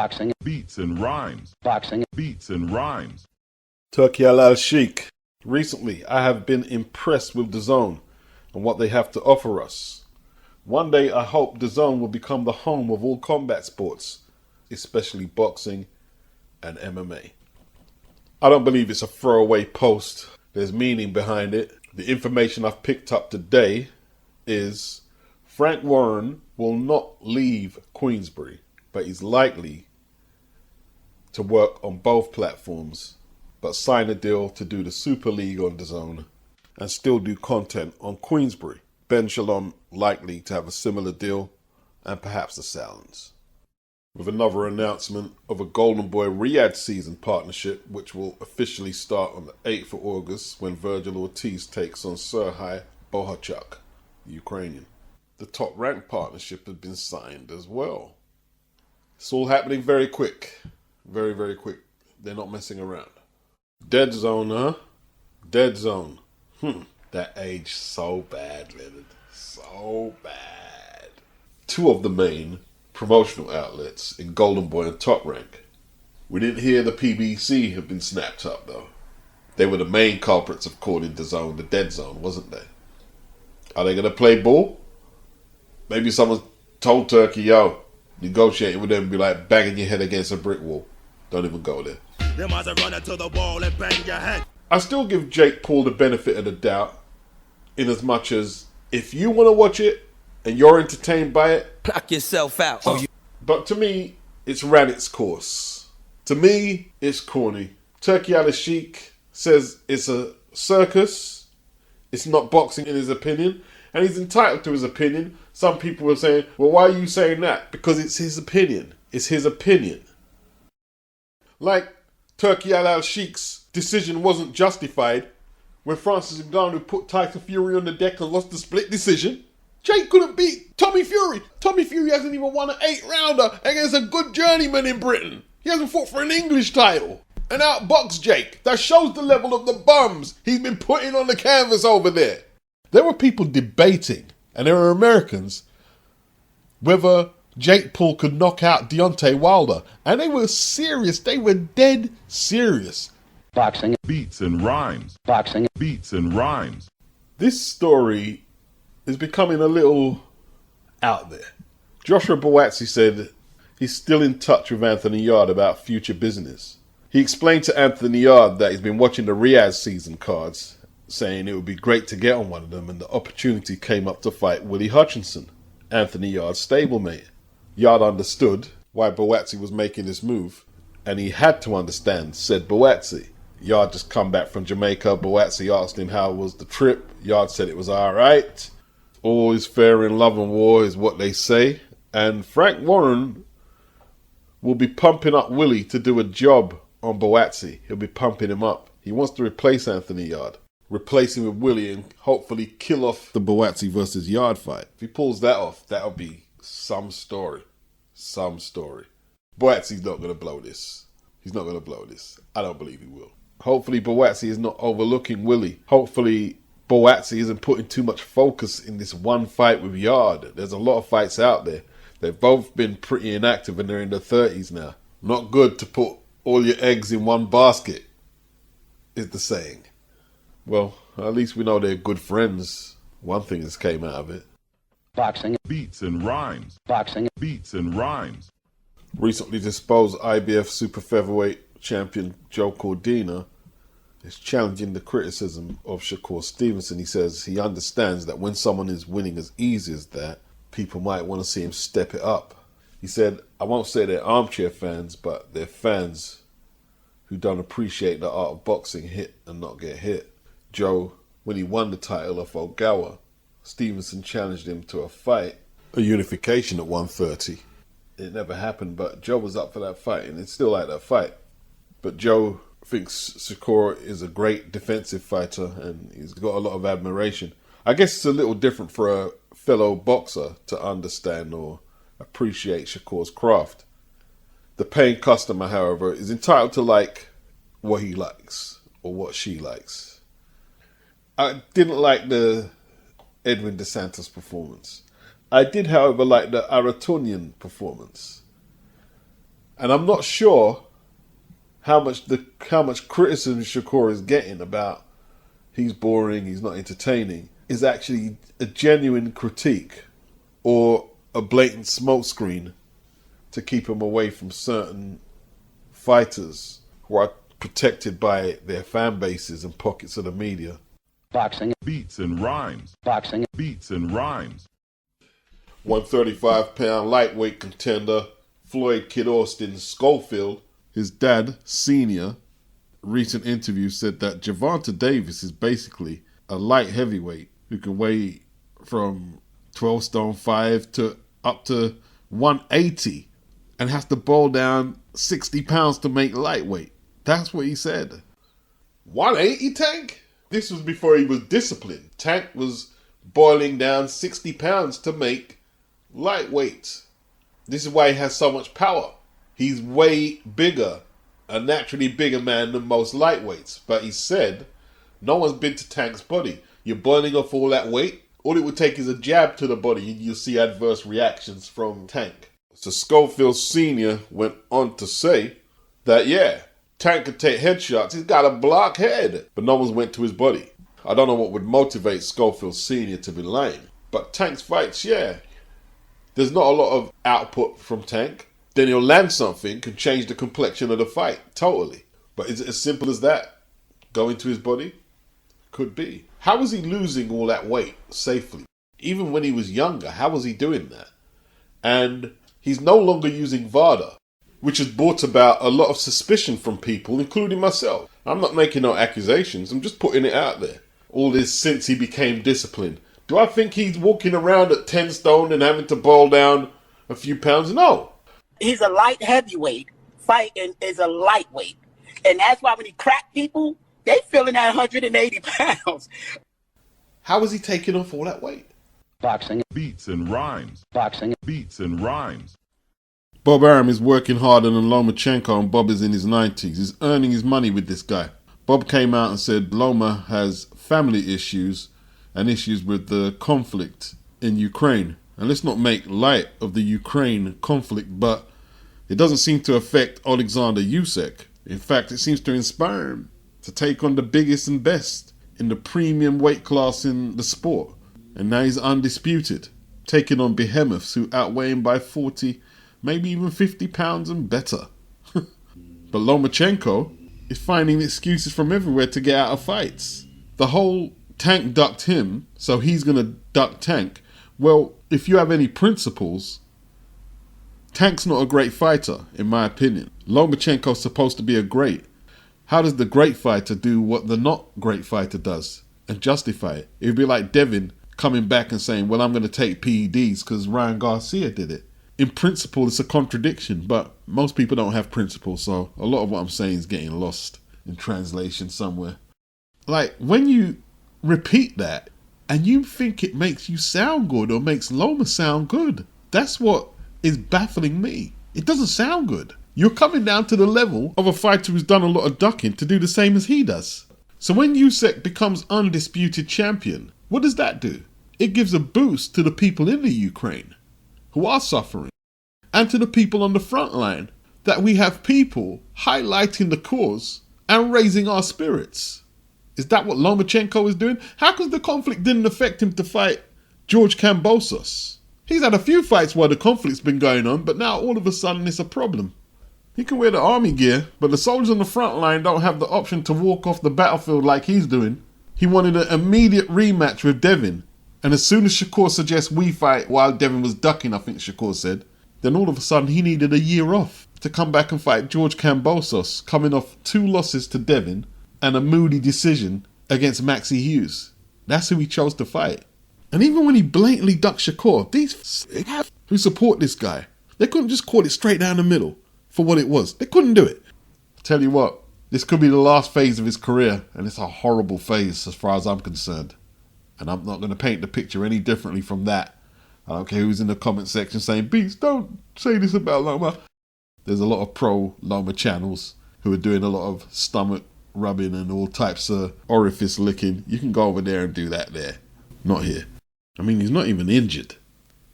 Boxing. Beats and rhymes. Boxing. Beats and rhymes. Turki Al-Sheikh. Recently, I have been impressed with DAZN and what they have to offer us. One day, I hope DAZN will become the home of all combat sports, especially boxing and MMA. I don't believe it's a throwaway post. There's meaning behind it. The information I've picked up today is Frank Warren will not leave Queensberry, but he's likely to work on both platforms, but sign a deal to do the Super League on DAZN and still do content on Queensberry. Ben Shalom likely to have a similar deal, and perhaps the Sounds. With another announcement of a Goldenboy Ryadh season partnership, which will officially start on the 8th of August when Virgil Ortiz takes on Serhii Bohachuk, the Ukrainian. The Top Rank partnership has been signed as well. It's all happening very quick. Very, very quick. They're not messing around. Dead Zone, huh? Dead Zone. That aged so bad, Leonard. So bad. Two of the main promotional outlets in Goldenboy and Top Rank. We didn't hear the PBC have been snapped up, though. They were the main culprits of calling the zone the Dead Zone, wasn't they? Are they going to play ball? Maybe someone told Turki, yo, negotiating with them be like banging your head against a brick wall. Don't even go there. You must run into the wall and bang your head. I still give Jake Paul the benefit of the doubt, in as much as if you want to watch it and you're entertained by it, knock yourself out. But to me, it's ran its course. To me, it's corny. Turki Al-Sheikh says it's a circus. It's not boxing in his opinion. And he's entitled to his opinion. Some people are saying, well, why are you saying that? Because it's his opinion. It's his opinion. Like Turki Al-Sheikh's decision wasn't justified when Francis Ngannou put Tyson Fury on the deck and lost the split decision. Jake couldn't beat Tommy Fury. Tommy Fury hasn't even won an 8-rounder against a good journeyman in Britain. He hasn't fought for an English title. And outboxed Jake. That shows the level of the bums he's been putting on the canvas over there. There were people debating, and there were Americans, whether Jake Paul could knock out Deontay Wilder. And they were serious. They were dead serious. Boxing. Beats and rhymes. Boxing. Beats and rhymes. This story is becoming a little out there. Joshua BUATSI said he's still in touch with Anthony Yarde about future business. He explained to Anthony Yarde that he's been watching the Ryadh season cards, saying it would be great to get on one of them, and the opportunity came up to fight Willie Hutchinson, Anthony Yarde's stablemate. Yarde understood why BUATSI was making this move, and he had to understand, said BUATSI. Yarde just come back from Jamaica. BUATSI asked him how was the trip. Yarde said it was alright. All is fair in love and war is what they say. And Frank Warren will be pumping up Willie to do a job on BUATSI. He'll be pumping him up. He wants to replace Anthony Yarde. Replace him with Willie and hopefully kill off the BUATSI versus Yarde fight. If he pulls that off, that'll be some story. Some story. BUATSI's not going to blow this. He's not going to blow this. I don't believe he will. Hopefully BUATSI is not overlooking Willie. Hopefully BUATSI isn't putting too much focus in this one fight with Yarde. There's a lot of fights out there. They've both been pretty inactive and they're in their 30s now. Not good to put all your eggs in one basket, is the saying. Well, at least we know they're good friends. One thing that's came out of it. Boxing. Beats and rhymes. Boxing. Beats and rhymes. Recently disposed IBF super featherweight champion Joe Cordina is challenging the criticism of Shakur Stevenson. He says he understands that when someone is winning as easy as that, people might want to see him step it up. He said, I won't say they're armchair fans, but they're fans who don't appreciate the art of boxing, hit and not get hit. Joe, when he won the title off Ogawa, Stevenson challenged him to a fight, a unification at 130. It never happened, but Joe was up for that fight, and it's still like that fight. But Joe thinks Shakur is a great defensive fighter, and he's got a lot of admiration. I guess it's a little different for a fellow boxer to understand or appreciate Shakur's craft. The paying customer, however, is entitled to like what he likes or what she likes. I didn't like the Edwin DeSantis performance. I did, however, like the Aratunian performance. And I'm not sure how much criticism Shakur is getting about he's boring, he's not entertaining, is actually a genuine critique or a blatant smokescreen to keep him away from certain fighters who are protected by their fan bases and pockets of the media. Boxing. Beats and rhymes. Boxing. Beats and rhymes. 135-pound lightweight contender Floyd Kid Austin Schofield, his dad, Senior, recent interview said that Gervonta Davis is basically a light heavyweight who can weigh from 12 stone 5 to up to 180 and has to boil down 60 pounds to make lightweight. That's what he said. 180, Tank? This was before he was disciplined. Tank was boiling down 60 pounds to make lightweight. This is why he has so much power. He's way bigger, a naturally bigger man than most lightweights. But he said, no one's been to Tank's body. You're burning off all that weight. All it would take is a jab to the body and you'll see adverse reactions from Tank. So Schofield Sr. went on to say that, yeah, Tank could take headshots. He's got a block head. But no one's went to his body. I don't know what would motivate Schofield Sr. to be lying. But Tank's fights, yeah, there's not a lot of output from Tank. Then he'll land something, can change the complexion of the fight, totally. But is it as simple as that? Go into his body? Could be. How was he losing all that weight safely? Even when he was younger, how was he doing that? And he's no longer using VARDE, which has brought about a lot of suspicion from people, including myself. I'm not making no accusations, I'm just putting it out there. All this since he became disciplined. Do I think he's walking around at 10 stone and having to boil down a few pounds? No. He's a light heavyweight fighting is a lightweight. And that's why when he crack people, they feeling at 180 pounds. How is he taking off all that weight? Boxing. Beats and rhymes. Boxing. Beats and rhymes. Bob Arum is working harder than Lomachenko and Bob is in his 90s. He's earning his money with this guy. Bob came out and said Loma has family issues and issues with the conflict in Ukraine. And let's not make light of the Ukraine conflict, but it doesn't seem to affect Alexander Usyk. In fact, it seems to inspire him to take on the biggest and best in the premium weight class in the sport. And now he's undisputed, taking on behemoths who outweigh him by 40, maybe even 50 pounds and better. But Lomachenko is finding excuses from everywhere to get out of fights. The whole Tank ducked him, so he's going to duck Tank. Well, if you have any principles, Tank's not a great fighter, in my opinion. Lomachenko's supposed to be a great. How does the great fighter do what the not great fighter does and justify it? It would be like Devin coming back and saying, well, I'm going to take PEDs because Ryan Garcia did it. In principle, it's a contradiction, but most people don't have principles, so a lot of what I'm saying is getting lost in translation somewhere. Like, when you repeat that and you think it makes you sound good or makes Loma sound good, that's what is baffling me. It doesn't sound good. You're coming down to the level of a fighter who's done a lot of ducking to do the same as he does. So when Usyk becomes undisputed champion, what does that do? It gives a boost to the people in the Ukraine who are suffering and to the people on the front line that we have people highlighting the cause and raising our spirits. Is that what Lomachenko is doing? How come the conflict didn't affect him to fight George Kambosos? He's had a few fights while the conflict's been going on, but now all of a sudden it's a problem. He can wear the army gear, but the soldiers on the front line don't have the option to walk off the battlefield like he's doing. He wanted an immediate rematch with Devin, and as soon as Shakur suggests we fight while Devin was ducking, I think Shakur said, then all of a sudden he needed a year off to come back and fight George Kambosos, coming off 2 losses to Devin and a moody decision against Maxie Hughes. That's who he chose to fight. And even when he blatantly ducked Shakur, these who support this guy, they couldn't just call it straight down the middle for what it was. They couldn't do it. Tell you what, this could be the last phase of his career, and it's a horrible phase as far as I'm concerned. And I'm not going to paint the picture any differently from that. I don't care who's in the comment section saying, Beats, don't say this about Loma. There's a lot of pro-Loma channels who are doing a lot of stomach rubbing and all types of orifice licking. You can go over there and do that there. Not here. I mean, he's not even injured.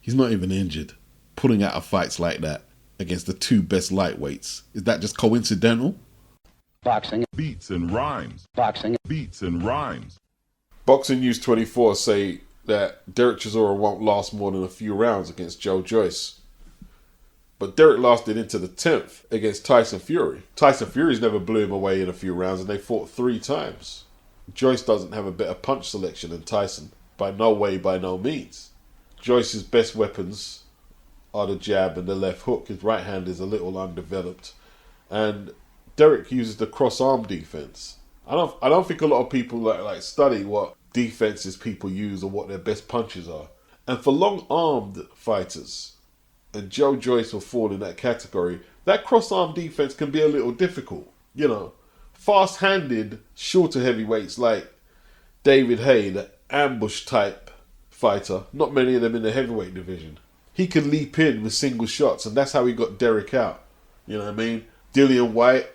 He's not even injured. Pulling out of fights like that. against the two best lightweights. Is that just coincidental? Boxing. Beats and rhymes. Boxing. Beats and rhymes. Boxing News 24 say that Derek Chisora won't last more than a few rounds against Joyce. But Derek lasted into the 10th against Tyson Fury. Tyson Fury's never blew him away in a few rounds, and they fought 3 times. Joyce doesn't have a better punch selection than Tyson. By no way, by no means. Joyce's best weapons are the jab and the left hook. His right hand is a little undeveloped. And Derek uses the cross-arm defense. I don't think a lot of people like study what defenses people use or what their best punches are. And for long-armed fighters, and Joyce will fall in that category, that cross-arm defense can be a little difficult. You know, fast-handed, shorter heavyweights like David Haye, the ambush-type fighter, not many of them in the heavyweight division. He can leap in with single shots, and that's how he got Derek out. You know what I mean? Dillian White,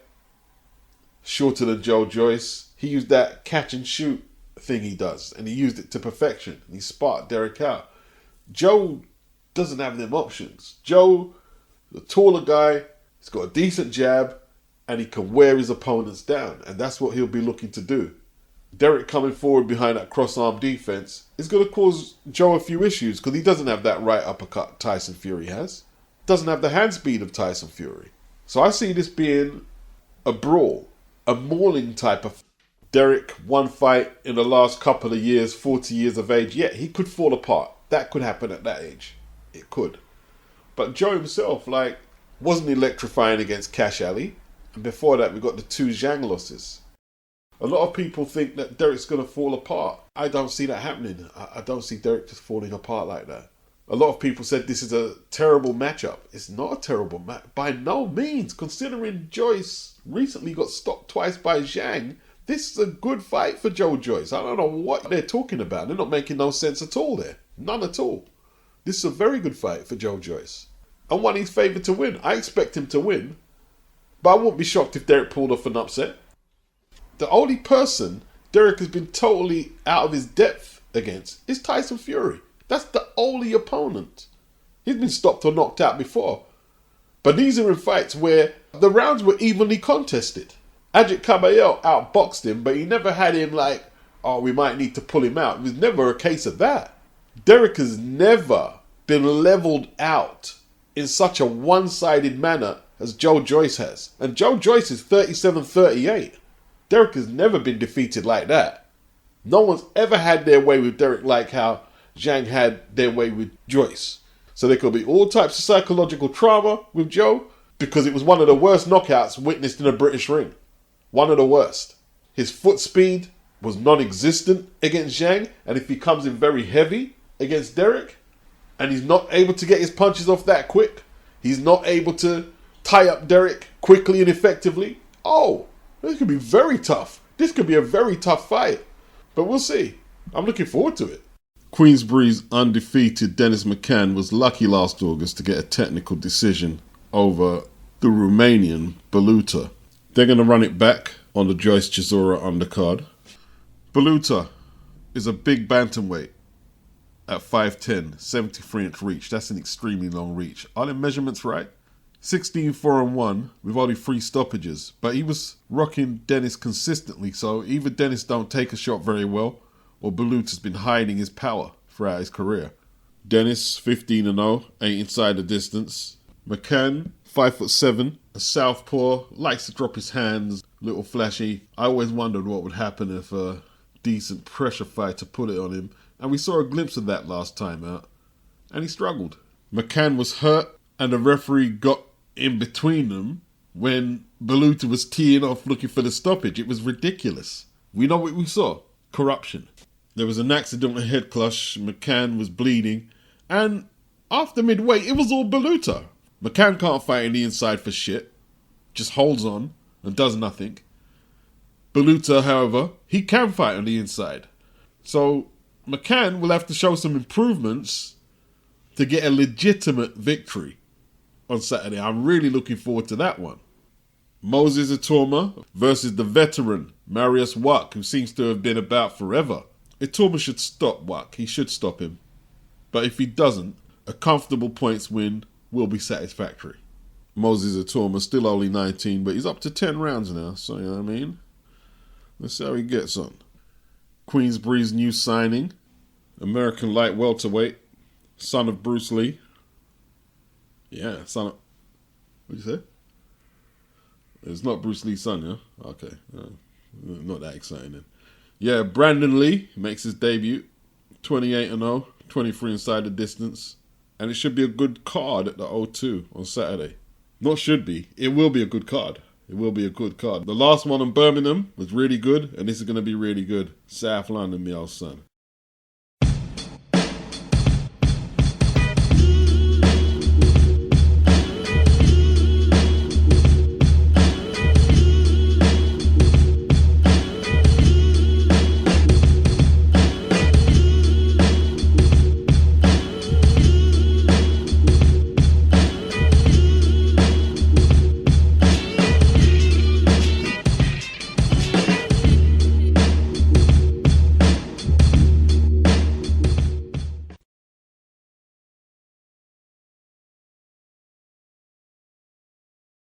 shorter than Joyce. He used that catch and shoot thing he does, and he used it to perfection. And he sparked Derek out. Joe doesn't have them options. Joe, the taller guy, he's got a decent jab, and he can wear his opponents down, and that's what he'll be looking to do. Derek coming forward behind that cross-arm defense is going to cause Joe a few issues because he doesn't have that right uppercut Tyson Fury has. Doesn't have the hand speed of Tyson Fury. So I see this being a brawl, a mauling type of... Derek, one fight in the last couple of years, 40 years of age. Yeah, he could fall apart. That could happen at that age. It could. But Joe himself, wasn't electrifying against Cash Ali. And before that, we got the 2 Zhang losses. A lot of people think that Derek's going to fall apart. I don't see that happening. I don't see Derek just falling apart like that. A lot of people said this is a terrible matchup. It's not a terrible match. By no means. Considering Joyce recently got stopped twice by Zhang, this is a good fight for Joyce. I don't know what they're talking about. They're not making no sense at all there. None at all. This is a very good fight for Joyce. And one he's favoured to win. I expect him to win. But I wouldn't be shocked if Derek pulled off an upset. The only person Derek has been totally out of his depth against is Tyson Fury. That's the only opponent. He's been stopped or knocked out before. But these are in fights where the rounds were evenly contested. Ajit Caballero outboxed him, but he never had him we might need to pull him out. It was never a case of that. Derek has never been levelled out in such a one-sided manner as Joyce has. And Joyce is 37-38. Derek has never been defeated like that. No one's ever had their way with Derek like how Zhang had their way with Joyce. So there could be all types of psychological trauma with Joe because it was one of the worst knockouts witnessed in a British ring. One of the worst. His foot speed was non-existent against Zhang, and if he comes in very heavy against Derek and he's not able to get his punches off that quick, he's not able to tie up Derek quickly and effectively, this could be very tough. This could be a very tough fight. But we'll see. I'm looking forward to it. Queensbury's undefeated Dennis McCann was lucky last August to get a technical decision over the Romanian Baluta. They're going to run it back on the Joyce Chisora undercard. Baluta is a big bantamweight at 5'10", 73-inch reach. That's an extremely long reach. Are the measurements right? 16-4-1 with only 3 stoppages. But he was rocking Dennis consistently, so either Dennis don't take a shot very well or Baluta's been hiding his power throughout his career. Dennis, 15-0, ain't inside the distance. McCann, 5'7", a southpaw, likes to drop his hands, little flashy. I always wondered what would happen if a decent pressure fighter put it on him, and we saw a glimpse of that last time out, and he struggled. McCann was hurt, and the referee got in between them when Baluta was teeing off looking for the stoppage. It was ridiculous. We know what we saw. Corruption. There was an accidental head clash. McCann was bleeding. And after midway, it was all Baluta. McCann can't fight in the inside for shit. Just holds on and does nothing. Baluta, however, he can fight on the inside. So McCann will have to show some improvements to get a legitimate victory on Saturday. I'm really looking forward to that one. Moses ITAUMA versus the veteran MARIUS WACH, who seems to have been about forever. ITAUMA should stop WACH. He should stop him. But if he doesn't, a comfortable points win will be satisfactory. Moses ITAUMA, still only 19, but he's up to 10 rounds now, so you know what I mean? Let's see how he gets on. Queensbury's new signing, American light welterweight, son of Bruce Lee. Yeah, son of... What'd you say? It's not Bruce Lee's son, yeah? Okay. Not that exciting then. Yeah, Brandun Lee makes his debut. 28-0, 23 inside the distance. And it should be a good card at the O2 on Saturday. Not should be. It will be a good card. It will be a good card. The last one in Birmingham was really good, and this is going to be really good. South London, me old son.